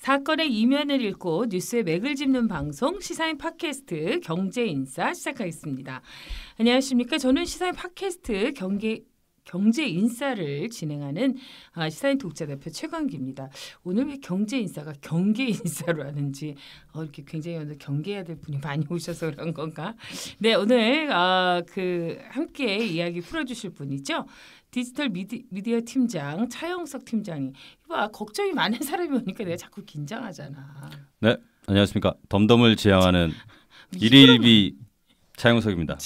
사건의 이면을 읽고 뉴스의 맥을 짚는 방송 시사인 팟캐스트 경제인싸 시작하겠습니다. 안녕하십니까? 저는 시사인 팟캐스트 경제인싸를 진행하는 시사인 독자 대표 최광기입니다. 오늘 왜 경제인싸가 경계인싸로 하는지 이렇게 굉장히 오늘 경계해야 될 분이 많이 오셔서 그런 건가? 네, 오늘 함께 이야기 풀어주실 분이죠. 디지털 미디어 팀장 차영석 팀장이 봐 걱정이 많은 사람이 오니까 내가 자꾸 긴장하잖아. 네, 안녕하십니까. 덤덤을 지향하는 일일비 차영석입니다.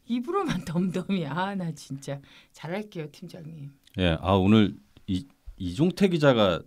입으로만 덤덤이야. 나 진짜 잘할게요, 팀장님. 예, 오늘 이종태 기자가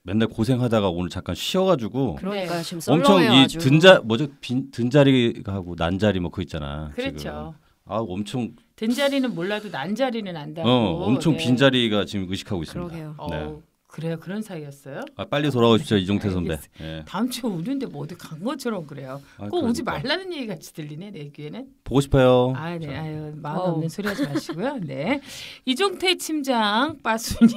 맨날 고생하다가 오늘 잠깐 쉬어가지고 그러니까 지금 엄청 이 썰렁해가지고 든자리가 하고 난자리 뭐 그거 있잖아. 그렇죠. 지금. 엄청 든 자리는 몰라도 난 자리는 안다고. 엄청 네. 빈자리가 지금 의식하고 있습니다. 그러게요. 네. 그래요, 그런 사이였어요? 빨리 돌아오십시오, 이종태 선배. 예. 다음 주에 오는데 뭐 어디 간 것처럼 그래요. 꼭 오지 말라는 얘기 같이 들리네 내 귀에는. 보고 싶어요. 네, 마음 없는 소리 하지 마시고요. 네, 이종태 팀장 빠순이.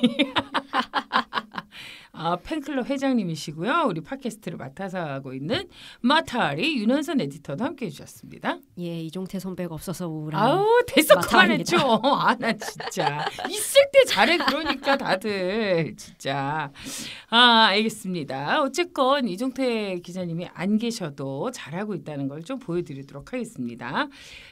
팬클럽 회장님이시고요. 우리 팟캐스트를 맡아서 하고 있는 마타리 윤원선 에디터도 함께해 주셨습니다. 예, 이종태 선배가 없어서 우울한. 됐어 그만해줘. 나 진짜 있을 때 잘해 그러니까 다들 진짜. 알겠습니다. 어쨌건 이종태 기자님이 안 계셔도 잘하고 있다는 걸 좀 보여드리도록 하겠습니다.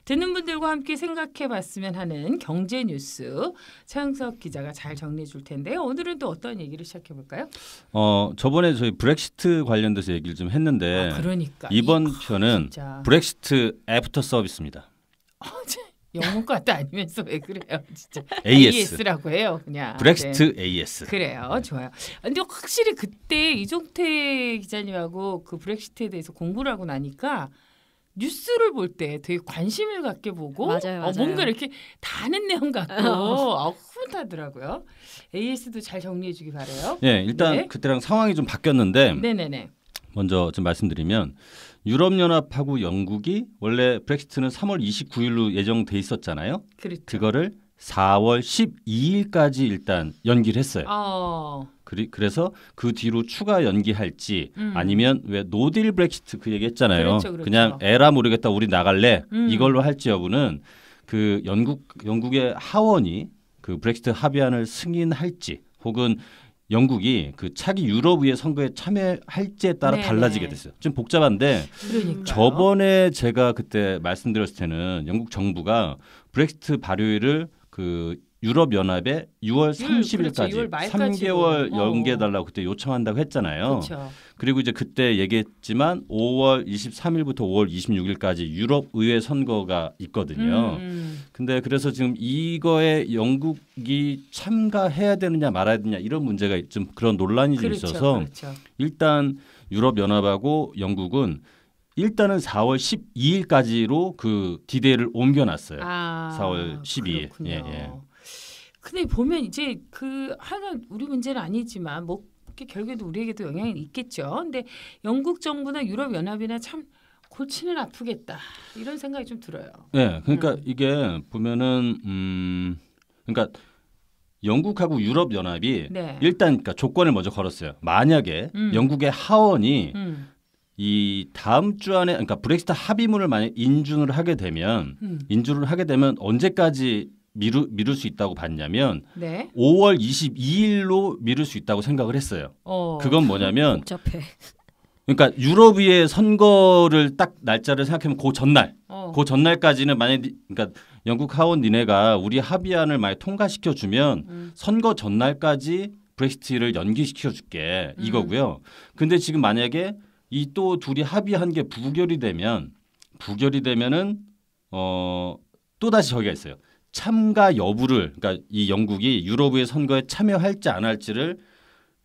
듣는 분들과 함께 생각해봤으면 하는 경제 뉴스 차영석 기자가 잘 정리해 줄 텐데요. 오늘은 또 어떤 얘기를 시작해 볼까요? 저번에 저희 브렉시트 관련돼서 얘기를 좀 했는데 그러니까 이번 편은 진짜. 브렉시트 애프터 서비스입니다. 영문과도 아니면서 왜 그래요, 진짜. AS. AS라고 해요, 그냥. 브렉시트 네. AS. 그래요, 좋아요. 근데 확실히 그때 이종태 기자님하고 그 브렉시트에 대해서 공부를 하고 나니까 뉴스를 볼 때 되게 관심을 갖게 보고 맞아요. 뭔가 이렇게 다 아는 내용 같고 흐뭇하더라고요. AS도 잘 정리해주기 바래요. 네, 일단 네. 그때랑 상황이 좀 바뀌었는데 네네네. 먼저 좀 말씀드리면 유럽연합하고 영국이 원래 브렉시트는 3월 29일로 예정돼 있었잖아요. 그렇죠. 그거를 4월 12일까지 일단 연기를 했어요. 그래서 그 뒤로 추가 연기할지 아니면 왜 노딜 브렉시트 그 얘기했잖아요. 그렇죠. 그냥 에라 모르겠다 우리 나갈래 이걸로 할지 여부는 그 영국의 하원이 그 브렉시트 합의안을 승인할지 혹은 영국이 그 차기 유럽의회 선거에 참여할지에 따라 네네. 달라지게 됐어요. 좀 복잡한데 그러니까요. 저번에 제가 그때 말씀드렸을 때는 영국 정부가 브렉시트 발효일을 그 유럽연합에 6월 30일까지 그렇죠. 6월 말까지로. 3개월 연기해달라고 그때 요청한다고 했잖아요. 그렇죠. 그리고 이제 그때 얘기했지만 5월 23일부터 5월 26일까지 유럽의회 선거가 있거든요. 근데 그래서 지금 이거에 영국이 참가해야 되느냐 말아야 되느냐 이런 문제가 좀 그런 논란이 좀 있어서 그렇죠. 일단 유럽연합하고 영국은 일단은 4월 12일까지로 그 디데이를 옮겨놨어요. 4월 12일. 그렇군요. 예. 근데 보면 이제 하여간 우리 문제는 아니지만 뭐 결국에도 우리에게도 영향이 있겠죠. 근데 영국 정부나 유럽 연합이나 참 골치는 아프겠다 이런 생각이 좀 들어요. 네, 그러니까 이게 보면은 그러니까 영국하고 유럽 연합이 네. 일단 그러니까 조건을 먼저 걸었어요. 만약에 영국의 하원이 이 다음 주 안에 그러니까 브렉시트 합의문을 만약 인준을 하게 되면 언제까지 미룰 수 있다고 봤냐면 네. 5월 22일로 미룰 수 있다고 생각을 했어요. 그건 뭐냐면 복잡해. 그러니까 유럽의회 선거를 딱 날짜를 생각하면 그 전날까지는 만약에 그러니까 영국 하원 니네가 우리 합의안을 만약 통과시켜 주면 선거 전날까지 브렉시트를 연기시켜 줄게 이거고요. 근데 지금 만약에 이 또 둘이 합의한 게 부결이 되면은 또 다시 저기가 있어요. 참가 여부를 그러니까 이 영국이 유럽의 선거에 참여할지 안 할지를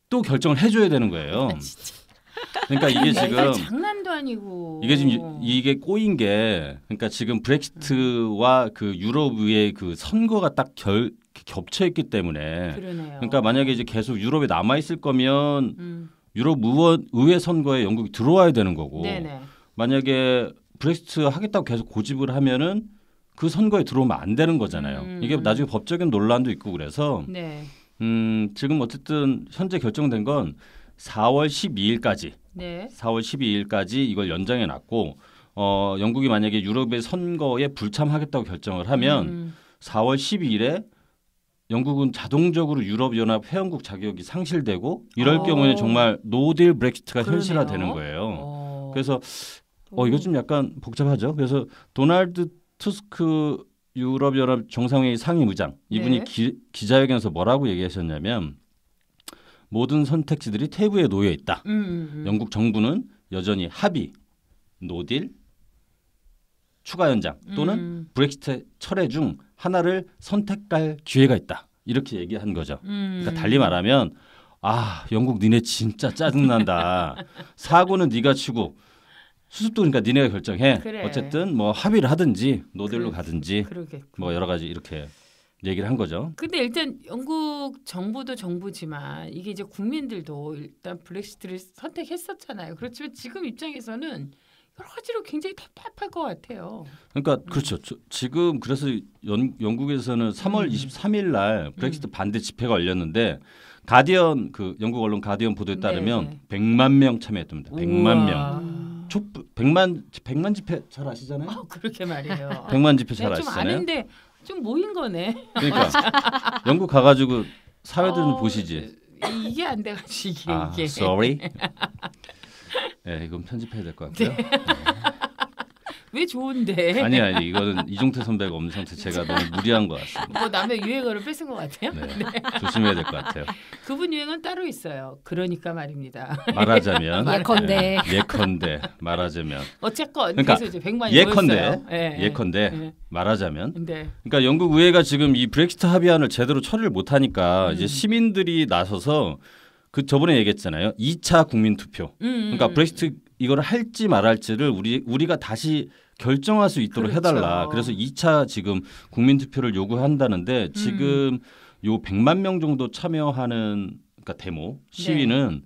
또 결정을 해줘야 되는 거예요. 그러니까 이게 지금 장난도 아니고 이게 지금 이게 꼬인 게 그러니까 지금 브렉시트와 그 유럽의 그 선거가 딱 겹쳐 있기 때문에 그러네요. 그러니까 만약에 이제 계속 유럽에 남아 있을 거면 유럽 의회 선거에 영국이 들어와야 되는 거고 네네. 만약에 브렉시트 하겠다고 계속 고집을 하면은 그 선거에 들어오면 안 되는 거잖아요. 이게 나중에 법적인 논란도 있고 그래서 네. 지금 어쨌든 현재 결정된 건 4월 12일까지 네. 4월 12일까지 이걸 연장해 놨고 영국이 만약에 유럽의 선거에 불참하겠다고 결정을 하면 4월 12일에 영국은 자동적으로 유럽연합 회원국 자격이 상실되고 이럴 경우에는 정말 노딜 브렉시트가 현실화되는 거예요. 그래서 이거 좀 약간 복잡하죠. 그래서 도널드 투스크 유럽연합 정상회의 상임의장 이분이 기자회견에서 뭐라고 얘기하셨냐면 모든 선택지들이 테이블에 놓여 있다. 영국 정부는 여전히 합의, 노딜, 추가 연장 또는 브렉시트 철회 중 하나를 선택할 기회가 있다. 이렇게 얘기한 거죠. 그러니까 달리 말하면 영국 니네 진짜 짜증난다. 사고는 네가 치고 수습도 그러니까 니네가 결정해. 그래. 어쨌든 뭐 합의를 하든지 노딜로 가든지 그러겠고. 뭐 여러 가지 이렇게 얘기를 한 거죠. 근데 일단 영국 정부도 정부지만 이게 이제 국민들도 일단 브렉시트를 선택했었잖아요. 그렇지만 지금 입장에서는 여러 가지로 굉장히 답답할 것 같아요. 그러니까 그렇죠. 지금 그래서 영국에서는 3월 23일 날 브렉시트 반대 집회가 열렸는데 가디언 영국 언론 가디언 보도에 따르면 100만 명 참여했답니다. 100만 명. 100만 집회 잘 아시잖아요. 그렇게 말이에요. 100만 집회 잘 좀 아시잖아요. 아는데 좀 모인 거네. 그러니까 영국 가가지고 사회들 좀 보시지. 이게 안 돼가지고 이게. Sorry. 네, 이건 편집해야 될 것 같고요. 왜 좋은데? 아니 이거는 이종태 선배가 없는 상태 제가 너무 무리한 것 같습니다. 뭐 남의 유행어를 뺏은 것 같아요? 네, 조심해야 될 것 같아요. 그분 유행은 따로 있어요. 그러니까 말입니다. 말하자면 예컨대 예컨대 말하자면 어쨌건 그러니까 그래서 이제 100만이 예컨대 네. 예컨대 말하자면 네. 그러니까 영국 의회가 지금 이 브렉시트 합의안을 제대로 처리를 못하니까 이제 시민들이 나서서 저번에 얘기했잖아요. 2차 국민 투표. 그러니까 브렉시트 이걸 할지 말할지를 우리가 다시 결정할 수 있도록 그렇죠. 해달라. 그래서 2차 지금 국민 투표를 요구한다는데 지금 요 100만 명 정도 참여하는 그러니까 데모 시위는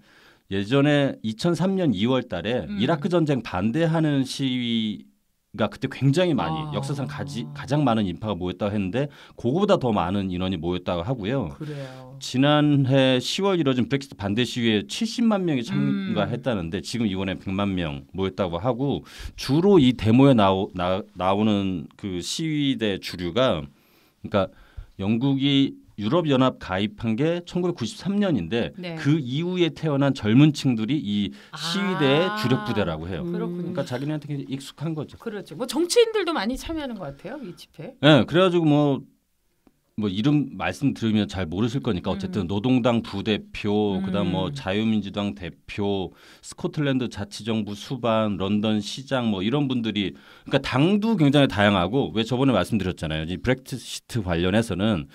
예전에 2003년 2월 달에 이라크 전쟁 반대하는 시위가 그때 굉장히 많이 역사상 가장 많은 인파가 모였다고 했는데 그거보다 더 많은 인원이 모였다고 하고요. 그래요. 지난해 10월 이뤄진 브렉시트 반대 시위에 70만 명이 참가했다는데 지금 이번에 100만 명 모였다고 하고 주로 이 데모에 나오는 그 시위대 주류가 그러니까 영국이 유럽연합 가입한 게 1993년인데 네. 그 이후에 태어난 젊은 층들이 이 시위대의 주력 부대라고 해요. 그렇군요. 그러니까 자기네한테 굉장히 익숙한 거죠. 그렇죠. 뭐 정치인들도 많이 참여하는 것 같아요. 이 집회. 네, 그래가지고 뭐 이름 말씀 들으면 잘 모르실 거니까 어쨌든 노동당 부대표, 그다음 뭐 자유민주당 대표, 스코틀랜드 자치정부 수반, 런던 시장 뭐 이런 분들이 그러니까 당도 굉장히 다양하고 왜 저번에 말씀드렸잖아요. 이 브렉시트 관련해서는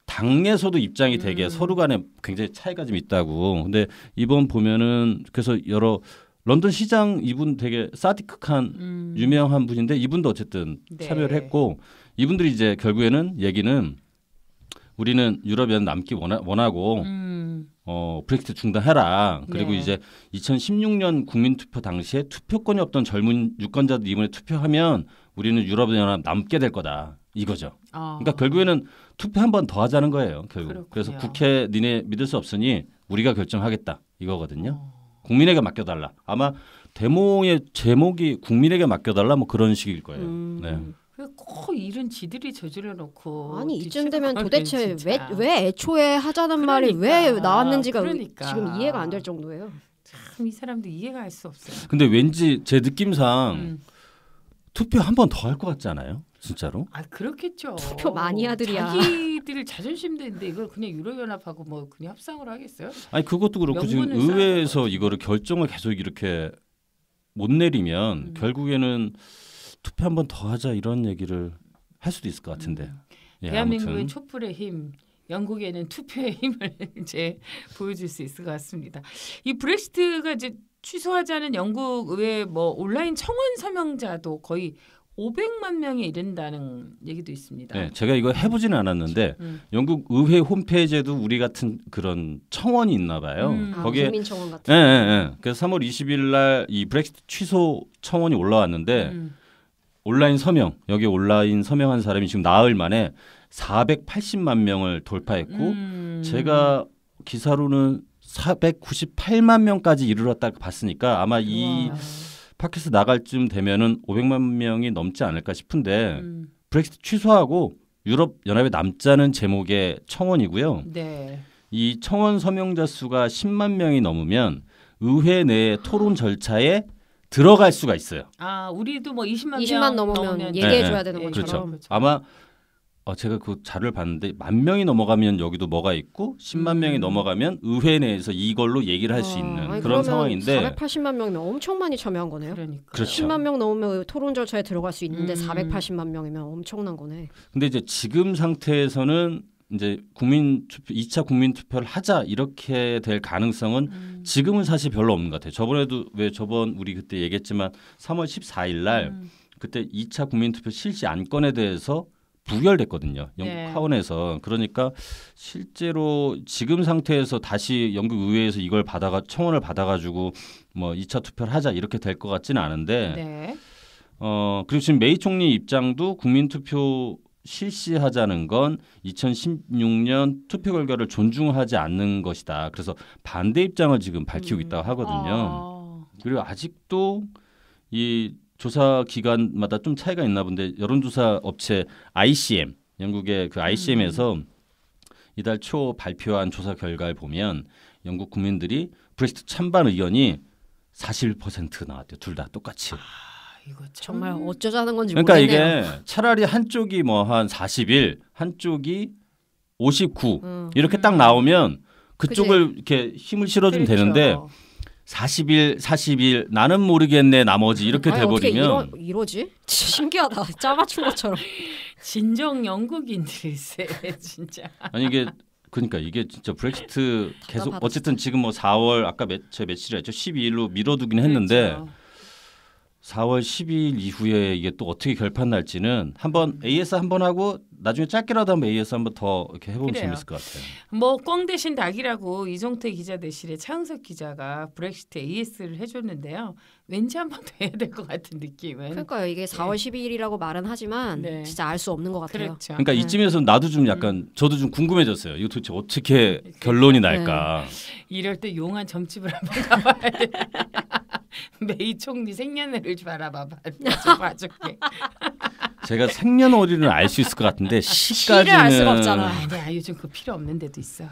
당에서도 입장이 되게 서로 간에 굉장히 차이가 좀 있다고. 근데 이번 보면은 그래서 여러 런던 시장 이분 되게 사디크한 유명한 분인데 이분도 어쨌든 참여를 했고 이분들이 이제 결국에는 얘기는 우리는 유럽에 남기 원하고 브렉시트 중단해라. 그리고 이제 2016년 국민투표 당시에 투표권이 없던 젊은 유권자들 이번에 투표하면 우리는 유럽연합 남게 될 거다. 이거죠. 그러니까 결국에는 투표 한 번 더 하자는 거예요. 결국. 그렇군요. 그래서 국회 니네 믿을 수 없으니 우리가 결정하겠다. 이거거든요. 국민에게 맡겨달라. 아마 데모의 제목이 국민에게 맡겨달라 뭐 그런 식일 거예요. 네. 꼭 일은 지들이 저질러 놓고 아니 이쯤 되면 도대체 진짜. 왜 애초에 하자는 말이 왜 나왔는지가 그러니까. 지금 이해가 안 될 정도예요. 참 이 사람도 이해가 할 수 없어요. 근데 왠지 제 느낌상 투표 한 번 더 할 것 같지 않아요? 진짜로? 그렇겠죠. 투표 마니아들이야. 자기들 자존심도 있는데 이걸 그냥 유럽연합하고 뭐 그냥 협상을 하겠어요? 아니 그것도 그렇고 지금 의회에서 이거를 결정을 계속 이렇게 못 내리면 결국에는 투표 한 번 더 하자 이런 얘기를 할 수도 있을 것 같은데. 예, 대한민국의 아무튼. 촛불의 힘, 영국에는 투표의 힘을 이제 보여줄 수 있을 것 같습니다. 이 브렉시트가 이제 취소하자는 영국 의회 뭐 온라인 청원 서명자도 거의 500만 명에 이른다는 얘기도 있습니다. 네, 제가 이거 해보지는 않았는데 영국 의회 홈페이지에도 우리 같은 그런 청원이 있나 봐요. 거기에 국민청원 같은. 예. 그래서 3월 20일 날 이 브렉시트 취소 청원이 올라왔는데 온라인 서명 여기 온라인 서명한 사람이 지금 나흘 만에 480만 명을 돌파했고 제가 기사로는 498만 명까지 이르렀다고 봤으니까 아마 이 와. 팟캐스트 나갈 쯤 되면은 500만 명이 넘지 않을까 싶은데 음. 브렉시트 취소하고 유럽 연합에 남자는 제목의 청원이고요. 네. 이 청원 서명자 수가 10만 명이 넘으면 의회 내 토론 절차에 들어갈 수가 있어요. 아, 우리도 뭐 20만 20만 명 넘으면 얘기해줘야 네. 되는 네. 것처럼. 그렇죠. 아마 제가 그 자료를 봤는데 10,000명이 넘어가면 여기도 뭐가 있고 10만 명이 넘어가면 의회 내에서 이걸로 얘기를 할 수 있는 아니, 그런 그러면 상황인데 480만 명이면 엄청 많이 참여한 거네요. 그러니까. 그렇죠. 10만 명 넘으면 토론 절차에 들어갈 수 있는데 480만 음. 명이면 엄청난 거네. 근데 이제 지금 상태에서는 이제 국민투표 2차 국민투표를 하자 이렇게 될 가능성은 지금은 사실 별로 없는 것 같아요. 저번에도 왜 저번 우리 그때 얘기했지만 3월 14일 날 그때 2차 국민투표 실시 안건에 대해서 부결됐거든요. 영국 네. 하원에서. 그러니까 실제로 지금 상태에서 다시 영국 의회에서 이걸 청원을 받아가지고 뭐 2차 투표를 하자 이렇게 될 것 같지는 않은데 네. 그리고 지금 메이 총리 입장도 국민투표 실시하자는 건 2016년 투표 결과를 존중하지 않는 것이다. 그래서 반대 입장을 지금 밝히고 있다고 하거든요. 그리고 아직도 이 조사 기관마다 좀 차이가 있나 본데 여론조사 업체 ICM, 영국의 그 ICM에서 이달 초 발표한 조사 결과를 보면 영국 국민들이 브렉시트 찬반 의견이 41% 나왔대요. 둘 다 똑같이. 이거 정말 어쩌자는 건지 그러니까 모르겠네요. 이게 차라리 한쪽이 뭐 한 41, 한쪽이 59 이렇게 딱 나오면 그쪽을 이렇게 힘을 실어주면 그렇죠. 되는데 41, 41 나는 모르겠네 나머지 이렇게 아니, 돼버리면 어떻게 이러지? 신기하다. 짜맞춘 것처럼. 진정 영국인들일세 진짜. 아니 이게 그러니까 이게 진짜 브렉시트 계속 받았어. 어쨌든 지금 뭐 4월 아까 제가 며칠이라 했죠 12일로 미뤄두긴 했는데 그렇죠. 4월 12일 이후에 이게 또 어떻게 결판 날지는 한번 AS 한번 하고 나중에 짧게라도 한번 AS 한번 더 이렇게 해보면 그래요. 재밌을 것 같아요. 뭐 꽝 대신 닭이라고 이종태 기자 대신에 차은석 기자가 브렉시트 AS를 해줬는데요. 왠지 한번 더 해야 될 것 같은 느낌은. 그러니까요. 이게 4월 12일이라고 말은 하지만 네. 진짜 알 수 없는 것 같아요. 그렇죠. 그러니까 이쯤에서 나도 좀 약간 저도 좀 궁금해졌어요. 이거 도대체 어떻게 결론이 날까? 이럴 때 용한 점집을 한번 가봐야 돼. 메이 총리 생년월일 바라봐봐. 봐줄게. 제가 생년월일은 알 수 있을 것 같은데 시를 알 수가 시까지는 없잖아. 아니야 요즘 그 필요 없는 데도 있어.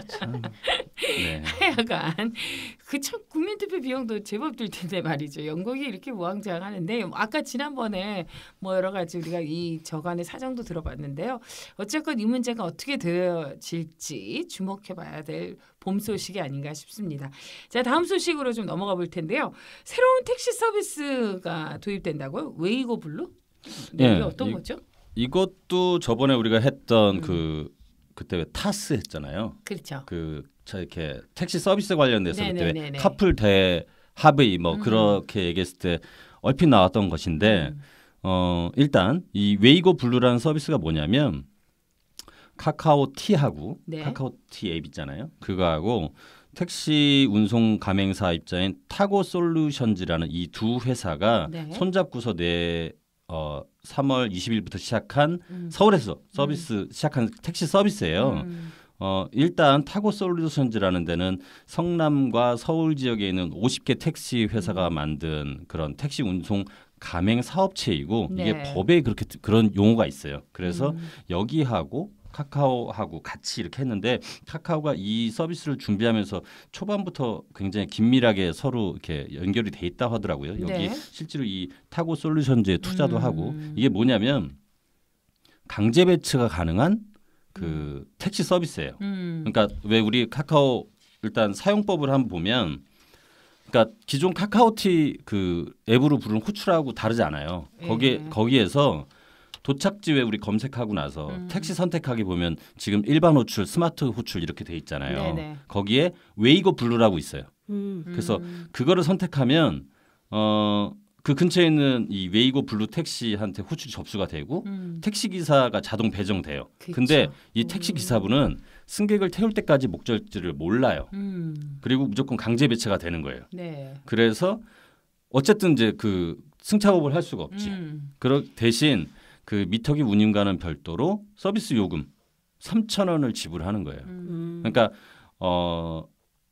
참, 네. 하여간 그 참 국민투표 비용도 제법 들 텐데 말이죠. 영국이 이렇게 우왕좌왕하는데 아까 지난번에 뭐 여러 가지 우리가 이 저간의 사정도 들어봤는데요. 어쨌건 이 문제가 어떻게 되어질지 주목해봐야 될 봄 소식이 아닌가 싶습니다. 자 다음 소식으로 좀 넘어가 볼 텐데요. 새로운 택시 서비스가 도입된다고요? 웨이고 블루? 네, 이게 어떤 거죠? 이것도 저번에 우리가 했던 그때 왜 타스 했잖아요. 그렇죠. 이렇게 택시 서비스 관련돼서 그때 왜 네네네네. 카풀 대 합의 뭐 그렇게 얘기했을 때 얼핏 나왔던 것인데 일단 이 웨이고 블루라는 서비스가 뭐냐면 카카오티하고 네. 카카오티 앱 있잖아요. 그거하고 택시 운송 가맹사 입장인 타고 솔루션즈라는 이 두 회사가 네. 손잡고서 3월 20일부터 시작한 서울에서 서비스 시작한 택시 서비스예요. 일단 타고 솔루션즈라는 데는 성남과 서울 지역에 있는 50개 택시 회사가 만든 그런 택시 운송 가맹 사업체이고 네. 이게 법에 그렇게 그런 용어가 있어요. 그래서 여기하고 카카오하고 같이 이렇게 했는데 카카오가 이 서비스를 준비하면서 초반부터 굉장히 긴밀하게 서로 이렇게 연결이 돼 있다고 하더라고요. 여기 네. 실제로 이 타고 솔루션즈에 투자도 하고 이게 뭐냐면 강제 배치가 가능한 그 택시 서비스예요. 그러니까 왜 우리 카카오 일단 사용법을 한번 보면 그러니까 기존 카카오티 그 앱으로 부르는 호출하고 다르지 않아요. 거기에서 도착지 왜 우리 검색하고 나서 택시 선택하기 보면 지금 일반 호출, 스마트 호출 이렇게 돼 있잖아요. 네네. 거기에 웨이고 블루라고 있어요. 그래서 그거를 선택하면 그 근처에 있는 이 웨이고 블루 택시한테 호출이 접수가 되고 택시 기사가 자동 배정돼요. 그쵸. 근데 이 택시 기사분은 승객을 태울 때까지 목적지를 몰라요. 그리고 무조건 강제 배치가 되는 거예요. 네. 그래서 어쨌든 이제 그 승차급을 할 수가 없지. 대신 그 미터기 운임과는 별도로 서비스 요금 3,000원을 지불하는 거예요. 그러니까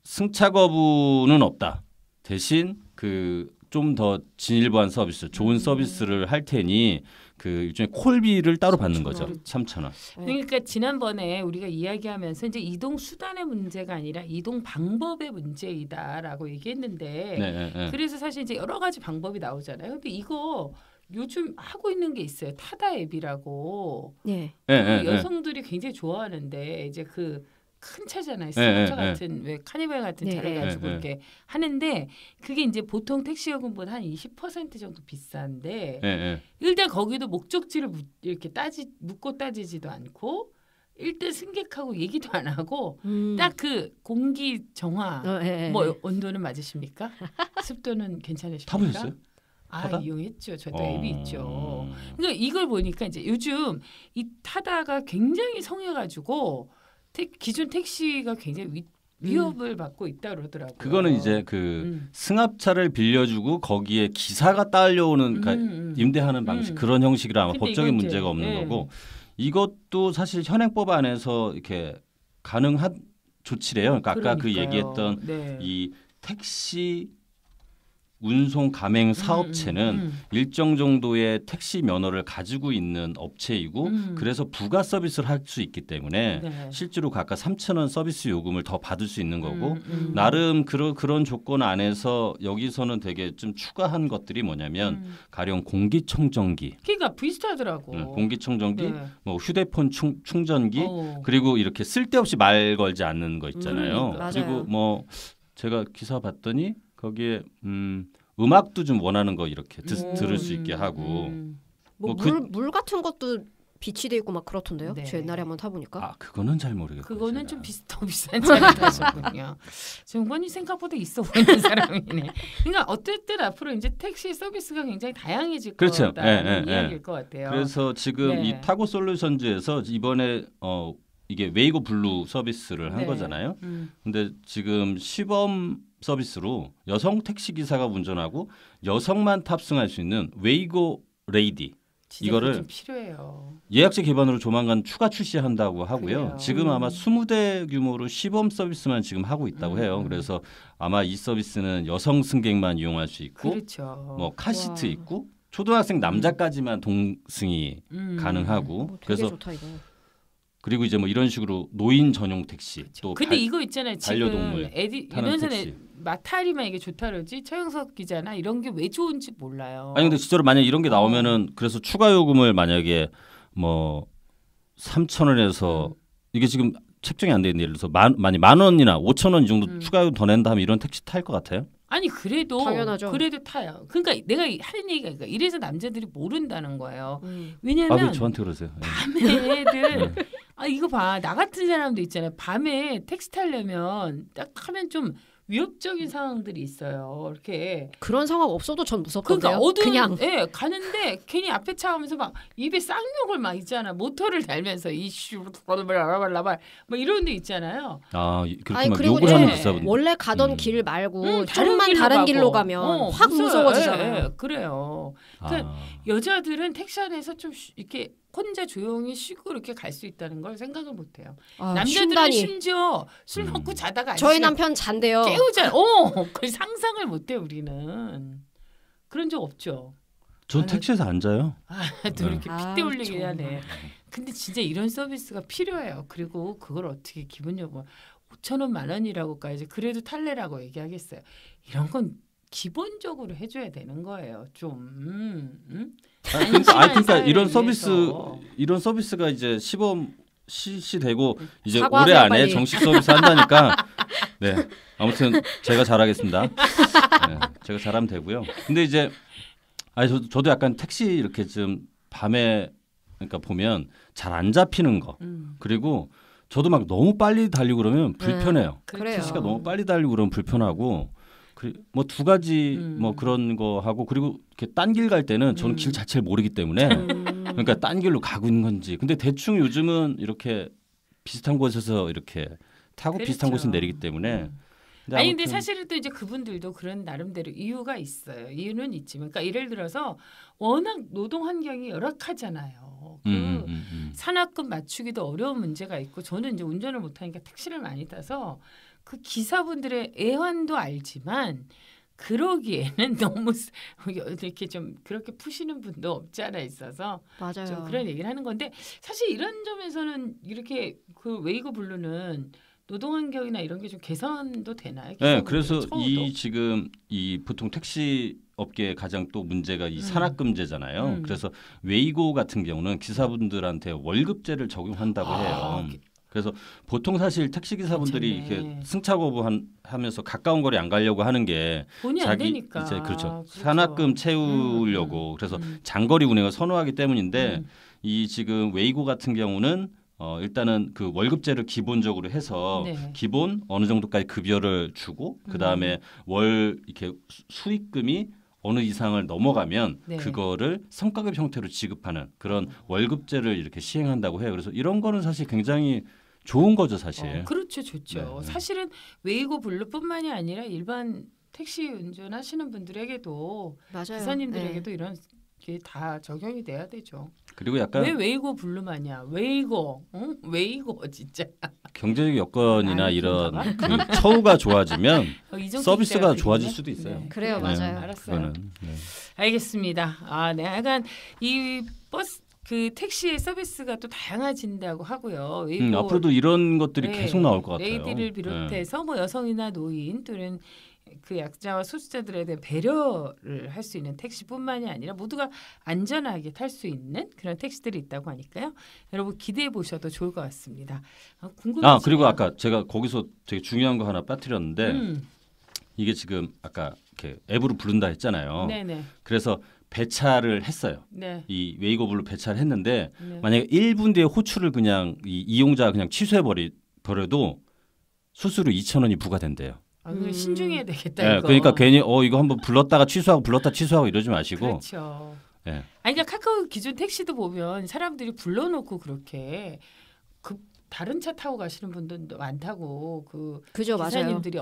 승차 거부는 없다. 대신 그 좀 더 진일보한 서비스, 좋은 서비스를 할 테니 그 일종의 콜비를 따로 받는 거죠. 3,000원. 그러니까 지난번에 우리가 이야기하면서 이제 이동 수단의 문제가 아니라 이동 방법의 문제이다라고 얘기했는데 네. 그래서 사실 이제 여러 가지 방법이 나오잖아요. 근데 이거 요즘 하고 있는 게 있어요. 타다 앱이라고. 네. 여성들이 굉장히 좋아하는데 이제 그 큰 차잖아요. 스쿠터 같은 왜 카니발 같은 차를 가지고 이렇게 하는데 그게 이제 보통 택시 요금보다 한 20% 정도 비싼데 일단 거기도 목적지를 이렇게 묻고 따지지도 않고 일단 승객하고 얘기도 안 하고 딱 그 공기 정화 뭐 온도는 맞으십니까? 습도는 괜찮으십니까? 타보셨어요? 이용했죠. 저도 앱이 있죠. 그러니까 이걸 보니까 이제 요즘 이 타다가 굉장히 성해가지고 기존 택시가 굉장히 위협을 받고 있다 그러더라고요. 그거는 이제 그 승합차를 빌려주고 거기에 기사가 딸려오는 그러니까 임대하는 방식 그런 형식이라 아마 법적인 문제가 없는 거고 이것도 사실 현행법 안에서 이렇게 가능한 조치래요. 그러니까 아까 그 얘기했던 이 택시 운송 가맹 사업체는 일정 정도의 택시 면허를 가지고 있는 업체이고 그래서 부가 서비스를 할 수 있기 때문에 실제로 각각 3,000원 서비스 요금을 더 받을 수 있는 거고 나름 그런 조건 안에서 여기서는 되게 좀 추가한 것들이 뭐냐면 가령 공기청정기 그러니까 비슷하더라고. 공기청정기 뭐 휴대폰 충전기 그리고 이렇게 쓸데없이 말 걸지 않는 거 있잖아요. 그리고 뭐 제가 기사 봤더니 거기에 음악도 좀 원하는 거 이렇게 들을 수 있게 하고 물 같은 것도 비치돼 있고 막 그렇던데요. 저 옛날에 한번 타보니까. 그거는 잘 모르겠어요. 그거는 좀 비슷한 차를 타셨군요. 정권이 생각보다 있어 보이는 사람이네. 그러니까 어쨌든 앞으로 이제 택시 서비스가 굉장히 다양해질 거다라는 이야기일 것 같아요. 그래서 지금 이 타고 솔루션즈에서 이번에 이게 웨이고 블루 서비스를 한 거잖아요. 근데 지금 시범 서비스로 여성 택시 기사가 운전하고 여성만 탑승할 수 있는 웨이고 레이디 이거를 좀 필요해요. 예약제 기반으로 조만간 추가 출시한다고 하고요. 그래요. 지금 아마 20대 규모로 시범 서비스만 지금 하고 있다고 해요. 그래서 아마 이 서비스는 여성 승객만 이용할 수 있고 뭐 카시트 있고 초등학생 남자까지만 동승이 가능하고 되게 좋다, 이거. 그리고 이제 뭐 이런 식으로 노인 전용 택시 또 근데 이거 있잖아요. 반려동물 이런 전에 마타리만 이게 좋다 그러지 최영석 기자나 이런 게 왜 좋은지 몰라요. 아니 근데 진짜로 만약 이런 게 나오면은 그래서 추가 요금을 만약에 뭐 3,000원에서 이게 지금 책정이 안 돼 있는데 예를 들어서 만 원이나 5,000원 이 정도 추가 요금 더 낸다 하면 이런 택시 탈 것 같아요? 아니 그래도 당연하죠. 그래도 타요. 그러니까 내가 하는 얘기가 그러니까 이래서 남자들이 모른다는 거예요. 왜냐면 왜 저한테 그러세요? 밤에 애들 이거 봐. 나 같은 사람도 있잖아요. 밤에 택시 타려면 딱 하면 좀 위협적인 상황들이 있어요. 이렇게 그런 상황 없어도 전 무섭던데요. 그러니까 그냥 가는데 괜히 앞에 차 가면서 막 입에 쌍욕을 막 있잖아. 모터를 달면서 이슈 라발 뭐 이런 데 있잖아요. 그렇게 막 욕을 하는 기사분 원래 가던 길 말고 조금만 다른 길로 가면 확 무서워지잖아요. 그래요. 그러니까 여자들은 택시 안에서 좀 이렇게 혼자 조용히 쉬고 이렇게 갈 수 있다는 걸 생각을 못해요. 남자들은 심지어 술 먹고 자다가 저희 남편 잔대요. 깨우잖아. 그 상상을 못해요. 우리는 그런 적 없죠. 전 택시에서 안 자요. 또 이렇게 핏대 올리게 하네. 근데 진짜 이런 서비스가 필요해요. 그리고 그걸 어떻게 기본 요금 5,000원 10,000원이라고까지 그래도 탈래라고 얘기하겠어요. 이런 건 기본적으로 해줘야 되는 거예요. 좀. 그러니까 이런 서비스가 이제 시범 실시되고 이제 올해 안에 빨리. 정식 서비스 한다니까. 네, 아무튼 제가 잘하겠습니다. 네, 제가 잘하면 되고요. 근데 이제 저도 약간 택시 이렇게 좀 밤에 그러니까 보면 잘 안 잡히는 거 그리고 저도 막 너무 빨리 달리고 그러면 불편해요. 택시가 너무 빨리 달리고 그러면 불편하고. 뭐 두 가지 뭐 그런 거 하고 그리고 이렇게 딴 길 갈 때는 저는 길 자체를 모르기 때문에 그러니까 딴 길로 가고 있는 건지 근데 대충 요즘은 이렇게 비슷한 곳에서 이렇게 타고 비슷한 곳에서 내리기 때문에 근데 사실은 또 이제 그분들도 그런 나름대로 이유가 있어요. 이유는 있지만 그러니까 예를 들어서 워낙 노동 환경이 열악하잖아요. 산악금 맞추기도 어려운 문제가 있고 저는 이제 운전을 못하니까 택시를 많이 타서 그 기사분들의 애환도 알지만 그러기에는 너무 이렇게 좀 그렇게 푸시는 분도 없지 않아 있어서 맞아요. 좀 그런 얘기를 하는 건데 사실 이런 점에서는 이렇게 그 웨이고 블루는 노동환경이나 이런 게 좀 개선도 되나요? 네, 그래서 이 지금 이 보통 택시 업계의 가장 또 문제가 이 산악금제잖아요. 그래서 웨이고 같은 경우는 기사분들한테 월급제를 적용한다고 해요. 그래서 보통 사실 택시 기사분들이 이렇게 승차 거부하면서 가까운 거리 안 가려고 하는 게 돈이 안 되니까. 이제 그렇죠. 산악금 채우려고 그래서 장거리 운행을 선호하기 때문인데 이 지금 웨이고 같은 경우는 일단은 그 월급제를 기본적으로 해서 기본 어느 정도까지 급여를 주고 그 다음에 월 이렇게 수익금이 어느 이상을 넘어가면 그거를 성과급 형태로 지급하는 그런 월급제를 이렇게 시행한다고 해요. 그래서 이런 거는 사실 굉장히 좋은 거죠, 사실. 그렇죠, 좋죠. 사실은 웨이고 블루뿐만이 아니라 일반 택시 운전하시는 분들에게도 기사님들에게도 이런 게 다 적용이 돼야 되죠. 그리고 약간 왜 웨이고 블루만이야? 웨이고, 웨이고 진짜. 경제적 여건이나 이런 그 처우가 좋아지면 서비스가 좋아질 수도 있어요. 그래요, 맞아요. 알았어요. 알겠습니다. 네, 약간 이 버스 그 택시의 서비스가 또 다양해진다고 하고요. 앞으로도 이런 것들이 계속 나올 것 같아요. 레이디를 비롯해서 뭐 여성이나 노인 또는 그 약자와 소수자들에 대한 배려를 할 수 있는 택시뿐만이 아니라 모두가 안전하게 탈 수 있는 그런 택시들이 있다고 하니까요. 여러분 기대해 보셔도 좋을 것 같습니다. 그리고 아까 제가 거기서 되게 중요한 거 하나 빠뜨렸는데 이게 지금 아까 이렇게 앱으로 부른다 했잖아요. 네네. 그래서 배차를 했어요. 네. 이 웨이고 블루 배차를 했는데 만약에 1분 뒤에 호출을 그냥 이용자가 그냥 취소해 버려도 수수료 2,000원이 부과된대요. 신중해야 되겠다. 네, 이거. 그러니까 괜히 이거 한번 불렀다가 취소하고 이러지 마시고. 그렇죠. 네. 그러니까 카카오 기존 택시도 보면 사람들이 불러놓고 그렇게 다른 차 타고 가시는 분들도 많다고 그죠, 기사님들이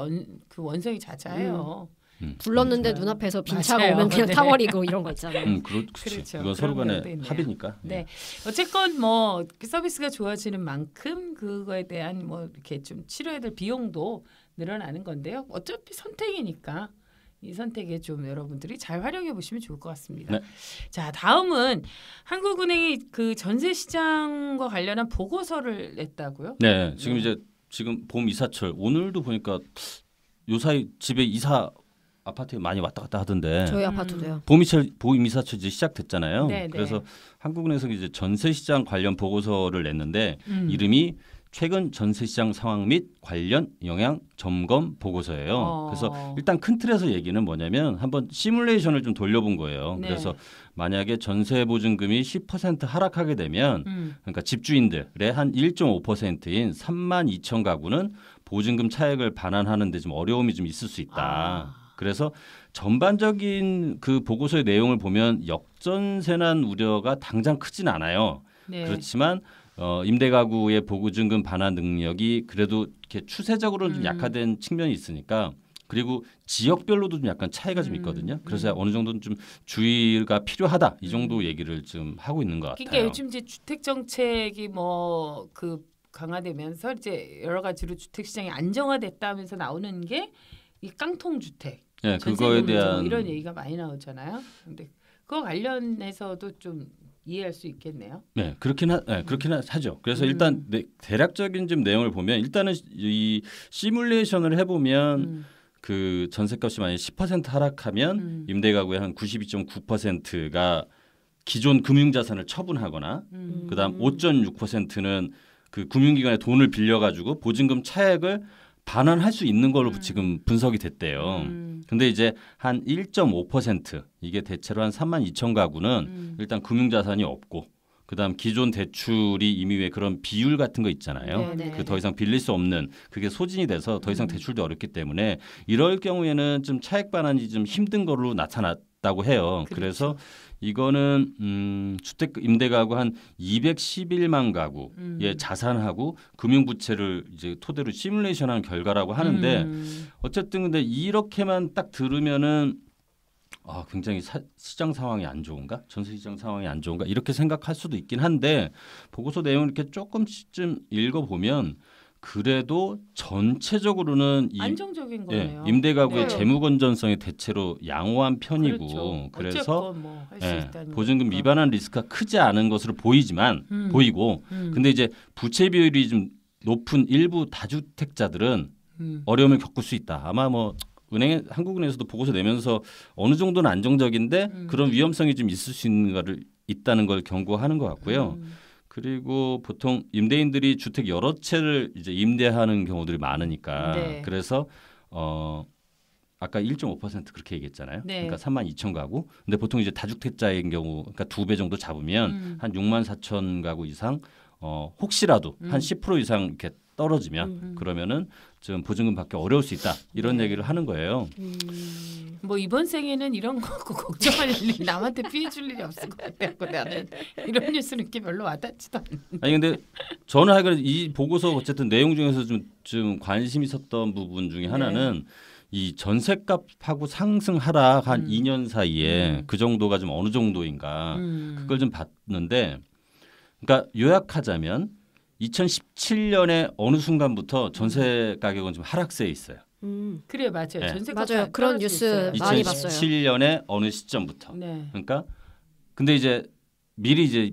그 원성이 자자해요. 불렀는데 눈앞에서 빈 차가 오면 그냥 타버리고 이런 거 있잖아요. 그렇죠. 이건 서로 간의 합의니까. 네. 어쨌건 뭐 서비스가 좋아지는 만큼 그거에 대한 뭐 이렇게 좀 치료해야 될 비용도 늘어나는 건데요. 어차피 선택이니까 이 선택에 좀 여러분들이 잘 활용해 보시면 좋을 것 같습니다. 네. 자, 다음은 한국은행이 그 전세 시장과 관련한 보고서를 냈다고요? 네, 지금 봄 이사철 오늘도 보니까 요사이 집에 아파트에 많이 왔다 갔다 하던데. 저희 아파트도요. 봄 이사철 이제 시작됐잖아요. 네네. 그래서 한국은행에서 이제 전세 시장 관련 보고서를 냈는데 이름이 최근 전세시장 상황 및 관련 영향 점검 보고서예요. 그래서 일단 큰 틀에서 얘기는 뭐냐면 한번 시뮬레이션을 좀 돌려본 거예요. 네. 그래서 만약에 전세 보증금이 10% 하락하게 되면 그러니까 집주인들의 한 1.5%인 32,000 가구는 보증금 차액을 반환하는 데 좀 어려움이 좀 있을 수 있다. 그래서 전반적인 그 보고서의 내용을 보면 역전세난 우려가 당장 크진 않아요. 네. 그렇지만 임대가구의 보증금 반환 능력이 그래도 이렇게 추세적으로는 좀 약화된 측면이 있으니까 그리고 지역별로도 좀 약간 차이가 좀 있거든요. 그래서 어느 정도는 좀 주의가 필요하다 이 정도 얘기를 좀 하고 있는 것 같아요. 그러니까 요즘 이제 주택 정책이 뭐 강화되면서 이제 여러 가지로 주택 시장이 안정화됐다면서 나오는 게 이 깡통 주택, 네, 그거에 대한 이런 얘기가 많이 나오잖아요. 근데 그거 관련해서도 좀 이해할 수 있겠네요. 네, 그렇긴 하죠. 그래서 일단 대략적인 좀 내용을 보면 일단은 이 시뮬레이션을 해보면 그 전세값이 만약 10% 하락하면 임대가구의 한 92.9%가 기존 금융자산을 처분하거나 그다음 5.6%는 그 금융기관에 돈을 빌려가지고 보증금 차액을 반환할 수 있는 걸로 지금 분석이 됐대요. 근데 이제 한 1.5% 이게 대체로 한 32,000 가구는 일단 금융자산이 없고 그다음 기존 대출이 이미 왜 그런 비율 같은 거 있잖아요. 그 더 이상 빌릴 수 없는 그게 소진이 돼서 더 이상 대출도 어렵기 때문에 이럴 경우에는 좀 차액 반환이 좀 힘든 걸로 나타났다고 해요. 그렇죠. 그래서 이거는 주택 임대가구 한 211만 가구의 자산하고 금융부채를 이제 토대로 시뮬레이션한 결과라고 하는데 어쨌든 근데 이렇게만 딱 들으면은 굉장히 시장 상황이 안 좋은가? 전세 시장 상황이 안 좋은가? 이렇게 생각할 수도 있긴 한데 보고서 내용을 이렇게 조금쯤 읽어보면 그래도 전체적으로는 안정적인 거네요. 임대 가구의 네. 재무 건전성이 대체로 양호한 편이고 그렇죠. 그래서 뭐 할 수 있다는 보증금 거니까. 위반한 리스크가 크지 않은 것으로 보이고 근데 이제 부채 비율이 좀 높은 일부 다주택자들은 어려움을 겪을 수 있다. 아마 뭐 한국은행에서도 보고서 내면서 어느 정도는 안정적인데 그런 위험성이 좀 있을 수 있다는 걸 경고하는 것 같고요. 그리고 보통 임대인들이 주택 여러 채를 이제 임대하는 경우들이 많으니까 네. 그래서 아까 1.5% 그렇게 얘기했잖아요. 네. 그러니까 32,000 가구. 근데 보통 이제 다주택자인 경우 그러니까 2배 정도 잡으면 한 64,000 가구 이상 혹시라도 한 10% 이상 이렇게 떨어지면 그러면은 좀 보증금 받기 어려울 수 있다. 이런 얘기를 하는 거예요. 뭐 이번 생에는 이런 거 걱정할 일이 남한테 피해 줄 일이 없을 것 같아요. 나는 이런 뉴스는 이렇게 별로 와닿지도 않는데. 아니 근데 저는 하여간 이 보고서 어쨌든 내용 중에서 좀 관심 있었던 부분 중에 하나는 이 전셋값하고 상승 하락 한 2년 사이에 그 정도가 좀 어느 정도인가 그걸 좀 봤는데 그러니까 요약하자면 2017년에 어느 순간부터 전세 가격은 좀 하락세에 있어요. 그래 맞아요. 네. 전세값이 맞아요. 그런 뉴스 많이 봤어요. 2017년에 어느 시점부터. 네. 그러니까 근데 이제 미리 이제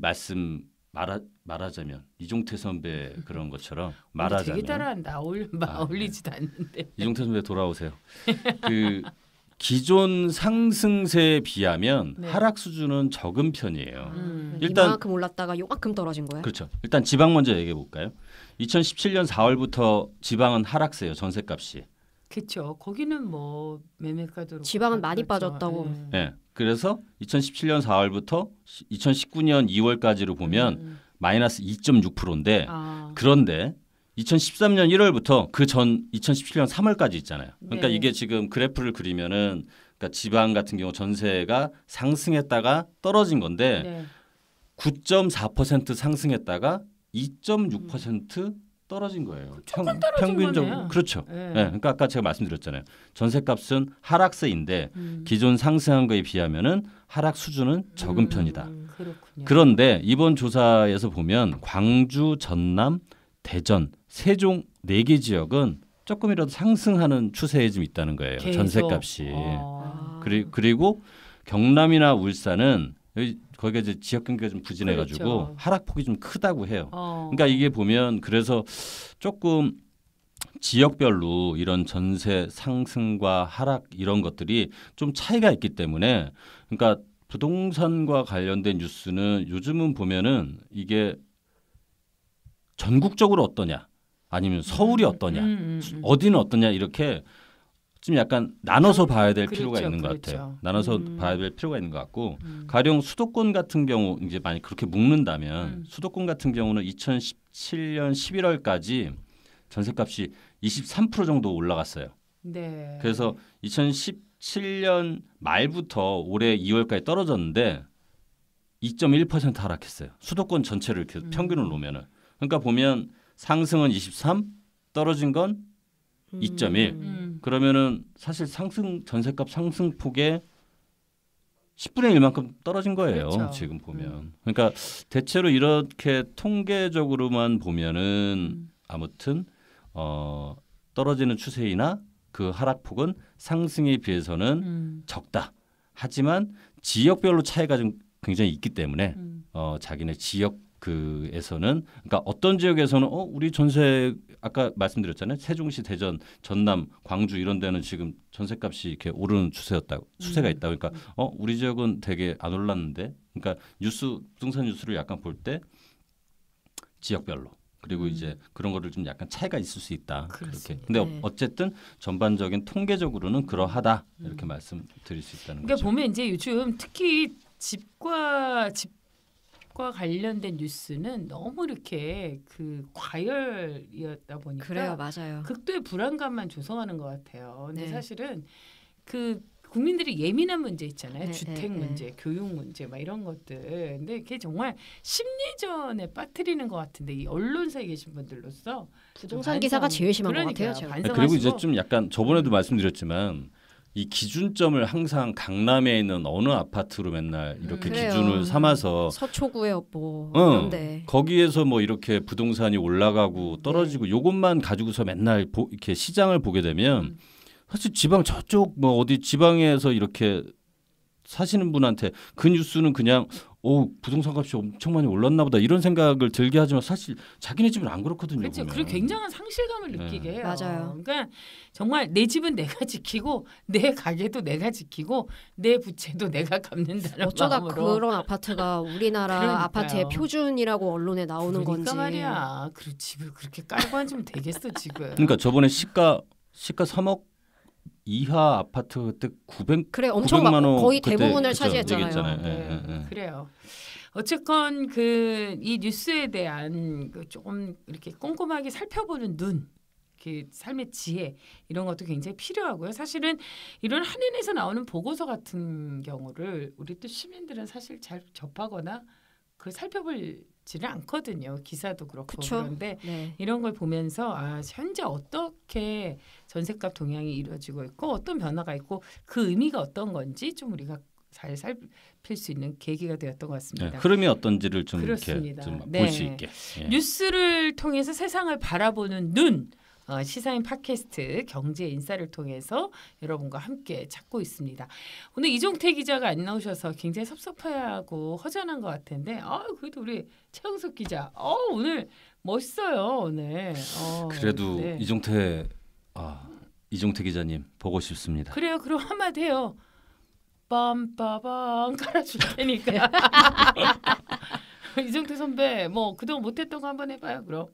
말하자면 이종태 선배 그런 것처럼 말하자면 되게 따라한다. 어울리지도 않는데. 이종태 선배 돌아오세요. 그 기존 상승세에 비하면 하락 수준은 적은 편이에요. 일단 이만큼 올랐다가 요만큼 떨어진 거예요? 그렇죠. 일단 지방 먼저 얘기해 볼까요? 2017년 4월부터 지방은 하락세요. 전셋값이. 그렇죠. 거기는 뭐 매매가도 지방은 많이 빠졌다고. 네. 그래서 2017년 4월부터 2019년 2월까지로 보면 마이너스 2.6%인데 그런데 2013년 1월부터 그 전 2017년 3월까지 있잖아요. 그러니까 이게 지금 그래프를 그리면은 그러니까 지방 같은 경우 전세가 상승했다가 떨어진 건데 9.4% 상승했다가 2.6% 떨어진 거예요. 평균적으로 거네요. 그렇죠. 네. 그러니까 아까 제가 말씀드렸잖아요. 전세값은 하락세인데 기존 상승한 거에 비하면은 하락 수준은 적은 편이다. 그렇군요. 그런데 이번 조사에서 보면 광주, 전남, 대전, 세종 4개 지역은 조금이라도 상승하는 추세에 좀 있다는 거예요. 계속. 전세값이. 그리고 경남이나 울산은 거기가 이제 지역 경계가 좀 부진해가지고 그렇죠. 하락폭이 좀 크다고 해요. 그러니까 이게 보면 그래서 조금 지역별로 이런 전세 상승과 하락 이런 것들이 좀 차이가 있기 때문에 그러니까 부동산과 관련된 뉴스는 요즘은 보면은 이게 전국적으로 어떠냐 아니면 서울이 어떠냐 어디는 어떠냐 이렇게 좀 약간 나눠서 봐야 될 필요가 있는 것 같아요. 나눠서 봐야 될 필요가 있는 것 같고 가령 수도권 같은 경우 이제 만약 그렇게 묶는다면 수도권 같은 경우는 2017년 11월까지 전셋값이 23% 정도 올라갔어요. 네. 그래서 2017년 말부터 올해 2월까지 떨어졌는데 2.1% 하락했어요. 수도권 전체를 이렇게 평균을 놓으면은. 그러니까 보면 상승은 23, 떨어진 건 2.1. 그러면은 사실 전세값 상승폭의 10분의 1만큼 떨어진 거예요. 그렇죠. 지금 보면. 그러니까 대체로 이렇게 통계적으로만 보면은 아무튼 떨어지는 추세이나 그 하락폭은 상승에 비해서는 적다. 하지만 지역별로 차이가 좀 굉장히 있기 때문에 자기네 지역 그에서는 그러니까 어떤 지역에서는 우리 전세 아까 말씀드렸잖아요. 세종시, 대전, 전남, 광주 이런 데는 지금 전세값이 이렇게 오르는 추세가 있다. 그러니까 우리 지역은 되게 안 올랐는데. 그러니까 부동산 뉴스를 약간 볼 때 지역별로 그리고 이제 그런 거를 좀 약간 차이가 있을 수 있다. 그렇게. 근데 어쨌든 전반적인 통계적으로는 그러하다 이렇게 말씀드릴 수 있다는 그러니까 거죠. 보면 이제 요즘 특히 집과 관련된 뉴스는 너무 이렇게 그 과열이었다 보니까 그래요, 맞아요. 극도의 불안감만 조성하는 것 같아요. 근데 사실은 그 국민들이 예민한 문제 있잖아요. 주택 문제, 교육 문제, 막 이런 것들. 근데 그게 정말 심리전에 빠뜨리는 것 같은데 이 언론사에 계신 분들로서 부동산 기사가 제일 심한 것 같아요. 제가. 그리고 이제 좀 약간 저번에도 말씀드렸지만 이 기준점을 항상 강남에 있는 어느 아파트로 맨날 이렇게 그래요. 기준을 삼아서 서초구에 뭐 그런데 거기에서 뭐 이렇게 부동산이 올라가고 떨어지고 요것만 가지고서 맨날 이렇게 시장을 보게 되면 사실 지방 저쪽 뭐 어디 지방에서 이렇게 사시는 분한테 그 뉴스는 그냥 부동산 값이 엄청 많이 올랐나 보다 이런 생각을 들게 하지만 사실 자기네 집은 안 그렇거든요. 그렇죠. 그리고 굉장한 상실감을 느끼게 해요. 맞아요. 그러니까 정말 내 집은 내가 지키고 내 가게도 내가 지키고 내 부채도 내가 갚는다는 어쩌다 마음으로. 그런 아파트가 우리나라 그러니까요. 아파트의 표준이라고 언론에 나오는 그러니까 건지. 말이야. 그 집을 그렇게 깔고 앉으면 되겠어 지금. 그러니까 저번에 시가 3억 이하 아파트 그때 900 그래 엄청 900만 원 거의 그때 대부분을 그쵸, 차지했잖아요. 얘기했잖아요. 네, 그래요. 어쨌건 그 이 뉴스에 대한 그 조금 이렇게 꼼꼼하게 살펴보는 눈, 그 삶의 지혜 이런 것도 굉장히 필요하고요. 사실은 이런 한인에서 나오는 보고서 같은 경우를 우리 또 시민들은 사실 잘 접하거나 그 살펴보지는 않거든요. 기사도 그렇고 그쵸? 그런데 네. 이런 걸 보면서 현재 어떻게 전셋값 동향이 이루어지고 있고 어떤 변화가 있고 그 의미가 어떤 건지 좀 우리가 잘 살필 수 있는 계기가 되었던 것 같습니다. 네, 흐름이 어떤지를 좀 그렇습니다. 이렇게 좀 네. 볼 수 있게. 예. 뉴스를 통해서 세상을 바라보는 눈. 시사인 팟캐스트 경제 인사를 통해서 여러분과 함께 찾고 있습니다. 오늘 이종태 기자가 안 나오셔서 굉장히 섭섭해하고 허전한 것 같은데 그래도 우리 최영석 기자 오늘 멋있어요. 오늘. 그래도 네. 이종태 기자님 보고 싶습니다. 그래요. 그럼 한마디 해요. 빰빠방 깔아줄 테니까. 이종태 선배 뭐 그동안 못했던 거 한번 해봐요. 그럼.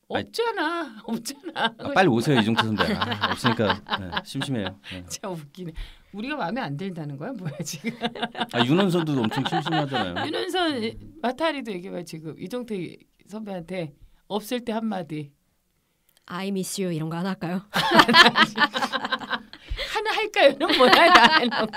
없잖아. 빨리 오세요 이종태 선배. 없으니까 심심해요. 참 웃기네. 우리가 마음에 안 든다는 거야? 뭐야 지금? 윤원선도 엄청 심심하잖아요. 윤원선 마타리도 얘기해봐 지금. 이종태 선배한테 없을 때 한마디. I miss you 이런 거 하나 할까요? 하나 할까요?는 뭐야?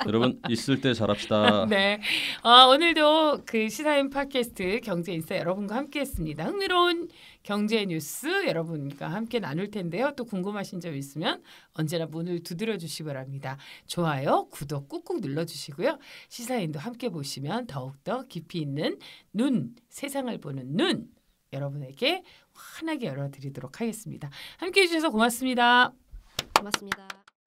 여러분 있을 때 잘합시다. 네. 오늘도 그 시사인 팟캐스트 경제 인사 여러분과 함께했습니다. 흥미로운 경제 뉴스 여러분과 함께 나눌 텐데요. 또 궁금하신 점 있으면 언제나 문을 두드려 주시기 바랍니다. 좋아요, 구독 꾹꾹 눌러주시고요. 시사인도 함께 보시면 더욱더 깊이 있는 눈, 세상을 보는 눈 여러분에게 환하게 열어드리도록 하겠습니다. 함께해 주셔서 고맙습니다. 고맙습니다.